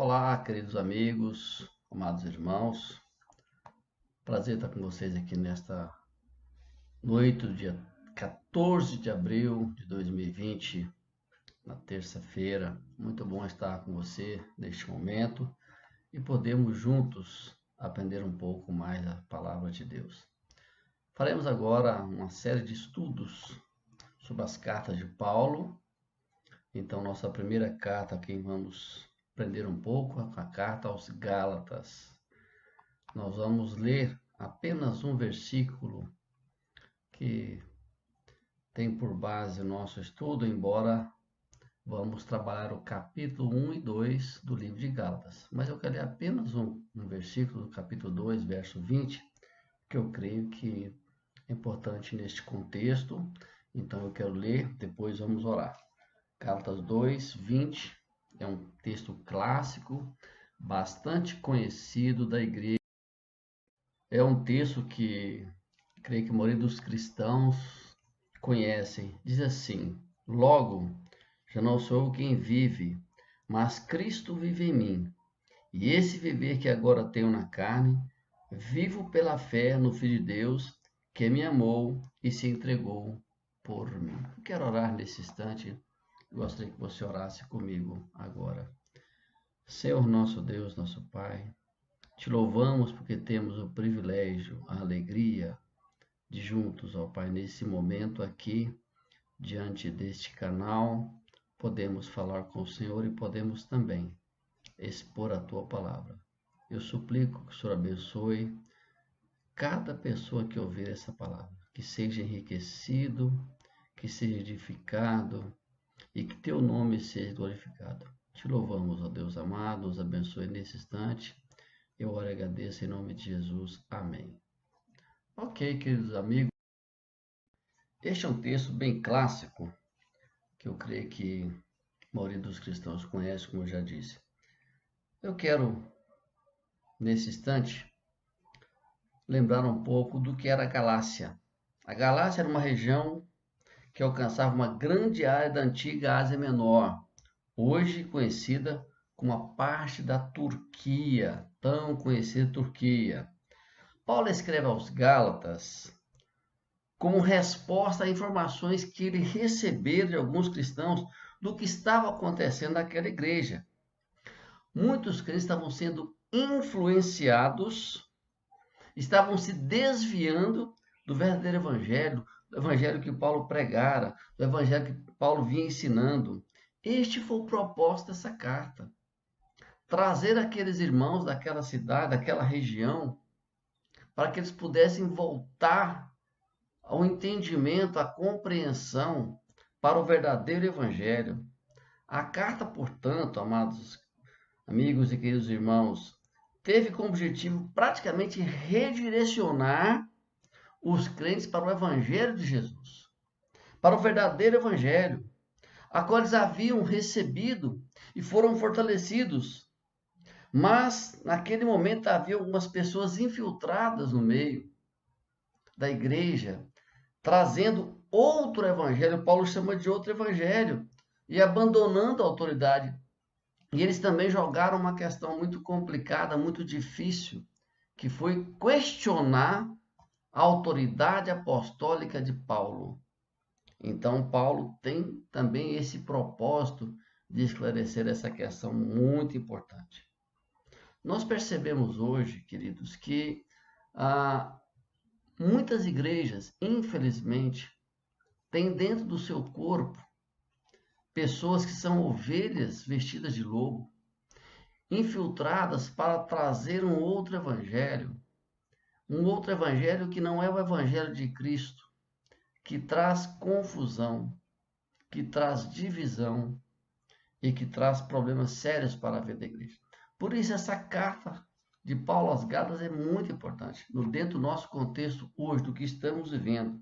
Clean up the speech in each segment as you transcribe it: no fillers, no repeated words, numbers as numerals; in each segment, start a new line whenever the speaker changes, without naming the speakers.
Olá, queridos amigos, amados irmãos. Prazer estar com vocês aqui nesta noite do dia 14 de abril de 2020, na terça-feira. Muito bom estar com você neste momento e podemos juntos aprender um pouco mais a palavra de Deus. Faremos agora uma série de estudos sobre as cartas de Paulo. Então, nossa primeira carta aqui, vamos aprender um pouco a carta aos Gálatas. Nós vamos ler apenas um versículo que tem por base o nosso estudo, embora vamos trabalhar o capítulo 1 e 2 do livro de Gálatas. Mas eu quero ler apenas um versículo do capítulo 2, verso 20, que eu creio que é importante neste contexto. Então eu quero ler, depois vamos orar. Gálatas 2, 20, é um texto clássico, bastante conhecido da igreja. É um texto que creio que a maioria dos cristãos conhecem. Diz assim: logo, já não sou eu quem vive, mas Cristo vive em mim. E esse viver que agora tenho na carne, vivo pela fé no Filho de Deus, que me amou e se entregou por mim. Eu quero orar nesse instante. Gostaria que você orasse comigo agora. Senhor nosso Deus, nosso Pai, te louvamos porque temos o privilégio, a alegria de juntos, ó Pai, nesse momento aqui, diante deste canal, podemos falar com o Senhor e podemos também expor a Tua palavra. Eu suplico que o Senhor abençoe cada pessoa que ouvir essa palavra, que seja enriquecido, que seja edificado, e que teu nome seja glorificado. Te louvamos, ó Deus amado, nos abençoe nesse instante. Eu oro e agradeço em nome de Jesus. Amém. Ok, queridos amigos, este é um texto bem clássico, que eu creio que a maioria dos cristãos conhece, como eu já disse. Eu quero, nesse instante, lembrar um pouco do que era a Galácia. A Galácia era uma região que alcançava uma grande área da antiga Ásia Menor, hoje conhecida como a parte da Turquia, tão conhecida Turquia. Paulo escreve aos Gálatas como resposta a informações que ele recebeu de alguns cristãos do que estava acontecendo naquela igreja. Muitos crentes estavam sendo influenciados, estavam se desviando do verdadeiro evangelho, do evangelho que Paulo pregara, do evangelho que Paulo vinha ensinando. Este foi o propósito dessa carta. Trazer aqueles irmãos daquela cidade, daquela região, para que eles pudessem voltar ao entendimento, à compreensão para o verdadeiro evangelho. A carta, portanto, amados amigos e queridos irmãos, teve como objetivo praticamente redirecionar os crentes para o evangelho de Jesus, para o verdadeiro evangelho, a qual eles haviam recebido e foram fortalecidos. Mas, naquele momento, havia algumas pessoas infiltradas no meio da igreja, trazendo outro evangelho, Paulo chama de outro evangelho, e abandonando a autoridade. E eles também jogaram uma questão muito complicada, muito difícil, que foi questionar a autoridade apostólica de Paulo. Então, Paulo tem também esse propósito de esclarecer essa questão muito importante. Nós percebemos hoje, queridos, que muitas igrejas, infelizmente, têm dentro do seu corpo pessoas que são ovelhas vestidas de lobo, infiltradas para trazer um outro evangelho que não é o evangelho de Cristo, que traz confusão, que traz divisão e que traz problemas sérios para a vida da igreja. Por isso, essa carta de Paulo às Gálatas é muito importante, dentro do nosso contexto hoje, do que estamos vivendo.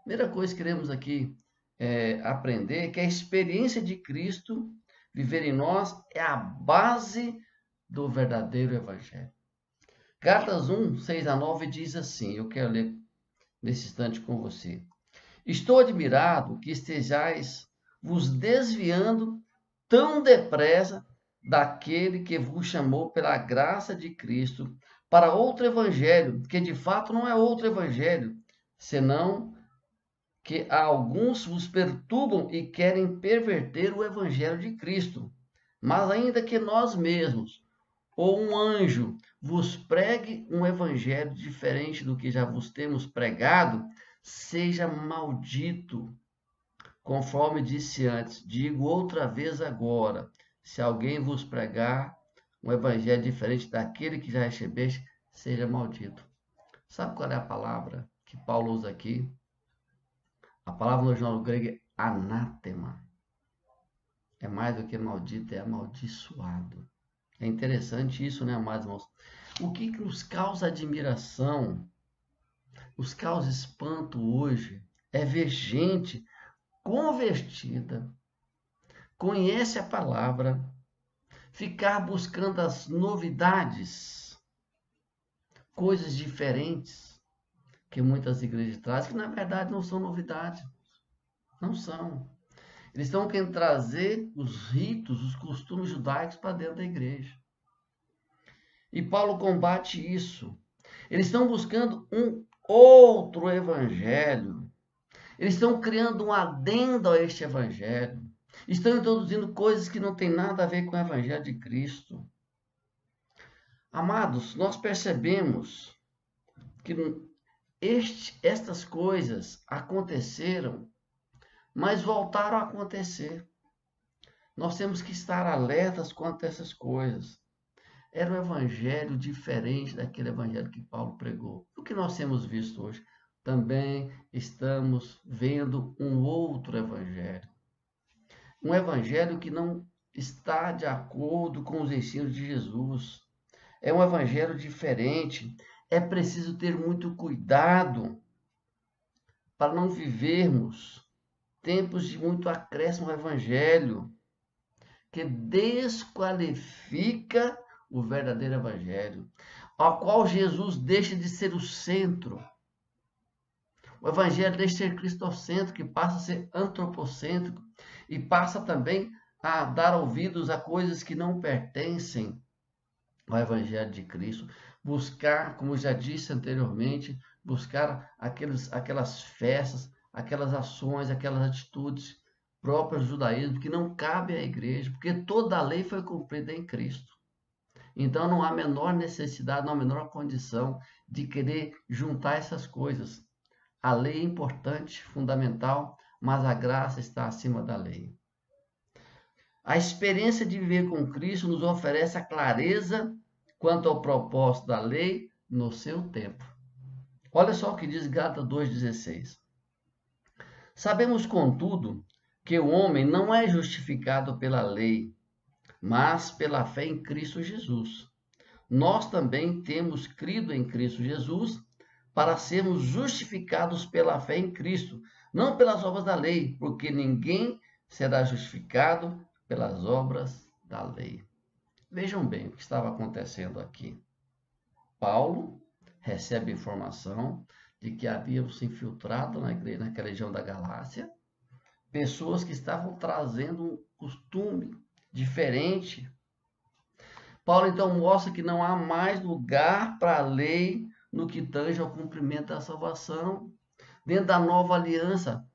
Primeira coisa que queremos aqui aprender é que a experiência de Cristo viver em nós é a base do verdadeiro evangelho. Gálatas 1, 6 a 9 diz assim, eu quero ler nesse instante com você. Estou admirado que estejais vos desviando tão depressa daquele que vos chamou pela graça de Cristo para outro evangelho, que de fato não é outro evangelho, senão que alguns vos perturbam e querem perverter o evangelho de Cristo. Mas ainda que nós mesmos, ou um anjo, vos pregue um evangelho diferente do que já vos temos pregado, seja maldito. Conforme disse antes, digo outra vez agora, se alguém vos pregar um evangelho diferente daquele que já recebeste, seja maldito. Sabe qual é a palavra que Paulo usa aqui? A palavra no original grego é anátema. É mais do que maldito, é amaldiçoado. É interessante isso, né, amados irmãos? O que nos causa admiração, nos causa espanto hoje, é ver gente convertida, conhece a palavra, ficar buscando as novidades, coisas diferentes que muitas igrejas trazem, que na verdade não são novidades, não são. Eles estão querendo trazer os ritos, os costumes judaicos para dentro da igreja. E Paulo combate isso. Eles estão buscando um outro evangelho. Eles estão criando um adendo a este evangelho. Estão introduzindo coisas que não têm nada a ver com o evangelho de Cristo. Amados, nós percebemos que estas coisas aconteceram, mas voltaram a acontecer. Nós temos que estar alertas quanto a essas coisas. Era um evangelho diferente daquele evangelho que Paulo pregou. O que nós temos visto hoje? Também estamos vendo um outro evangelho. Um evangelho que não está de acordo com os ensinos de Jesus. É um evangelho diferente. É preciso ter muito cuidado para não vivermos tempos de muito acréscimo ao evangelho, que desqualifica o verdadeiro evangelho, ao qual Jesus deixa de ser o centro. O evangelho deixa de ser cristocêntrico, que passa a ser antropocêntrico e passa também a dar ouvidos a coisas que não pertencem ao evangelho de Cristo. Buscar, como já disse anteriormente, buscar aquelas festas, aquelas ações, aquelas atitudes próprias do judaísmo que não cabem à igreja, porque toda a lei foi cumprida em Cristo. Então não há menor necessidade, não há menor condição de querer juntar essas coisas. A lei é importante, fundamental, mas a graça está acima da lei. A experiência de viver com Cristo nos oferece a clareza quanto ao propósito da lei no seu tempo. Olha só o que diz Gálatas 2,16. Sabemos, contudo, que o homem não é justificado pela lei, mas pela fé em Cristo Jesus. Nós também temos crido em Cristo Jesus para sermos justificados pela fé em Cristo, não pelas obras da lei, porque ninguém será justificado pelas obras da lei. Vejam bem o que estava acontecendo aqui. Paulo recebe informação de que havia se infiltrado na igreja, naquela região da Galácia, pessoas que estavam trazendo um costume diferente. Paulo então mostra que não há mais lugar para a lei no que tange ao cumprimento da salvação. Dentro da nova aliança,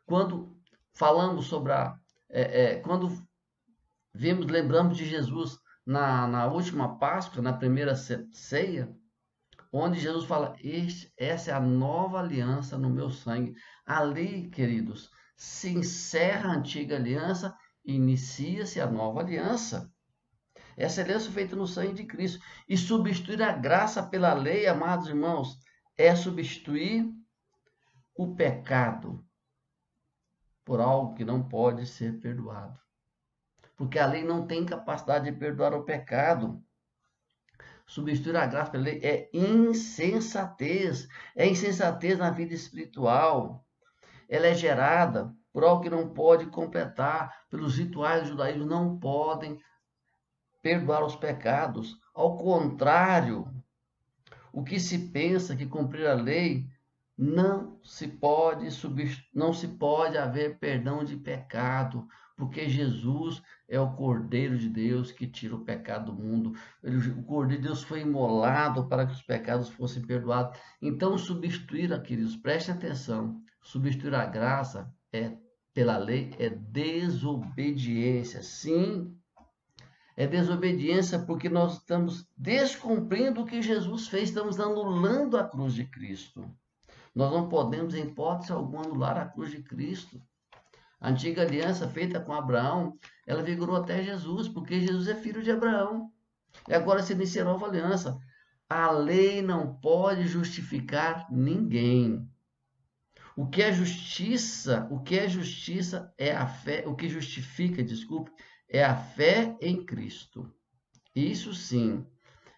quando falamos sobre quando lembramos de Jesus na última Páscoa, na primeira ceia, onde Jesus fala, essa é a nova aliança no meu sangue. Ali, queridos, se encerra a antiga aliança e inicia-se a nova aliança. Essa aliança feita no sangue de Cristo. E substituir a graça pela lei, amados irmãos, é substituir o pecado por algo que não pode ser perdoado. Porque a lei não tem capacidade de perdoar o pecado. Substituir a graça pela lei é insensatez. É insensatez na vida espiritual. Ela é gerada por algo que não pode completar. Pelos rituais do judaísmo não podem perdoar os pecados. Ao contrário, o que se pensa que cumprir a lei não se pode haver perdão de pecado, porque Jesus é o Cordeiro de Deus que tira o pecado do mundo. O Cordeiro de Deus foi imolado para que os pecados fossem perdoados. Então, substituir, queridos, prestem atenção, substituir a graça pela lei é desobediência. Sim, é desobediência porque nós estamos descumprindo o que Jesus fez, estamos anulando a cruz de Cristo. Nós não podemos, em hipótese alguma, anular a cruz de Cristo. A antiga aliança feita com Abraão, ela vigorou até Jesus, porque Jesus é filho de Abraão. E agora se inicia a nova aliança. A lei não pode justificar ninguém. O que é justiça? O que é justiça é a fé, o que justifica, desculpe, é a fé em Cristo. Isso sim.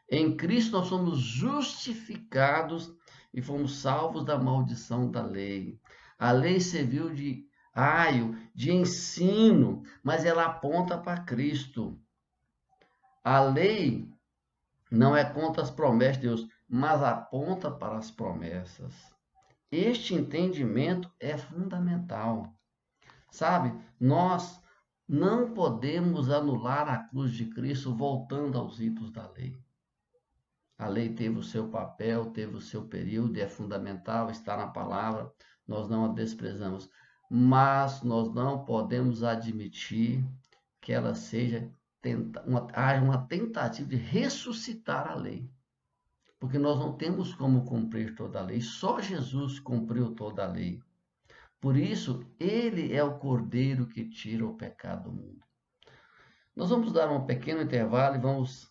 Em Cristo nós somos justificados e fomos salvos da maldição da lei. A lei serviu de aio, de ensino, mas ela aponta para Cristo. A lei não é contra as promessas de Deus, mas aponta para as promessas. Este entendimento é fundamental. Sabe, nós não podemos anular a cruz de Cristo voltando aos ritos da lei. A lei teve o seu papel, teve o seu período, é fundamental, está na palavra, nós não a desprezamos. Mas nós não podemos admitir que ela haja uma tentativa de ressuscitar a lei. Porque nós não temos como cumprir toda a lei, só Jesus cumpriu toda a lei. Por isso, ele é o Cordeiro que tira o pecado do mundo. Nós vamos dar um pequeno intervalo e vamos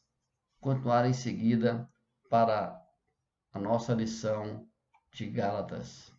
continuar em seguida para a nossa lição de Gálatas.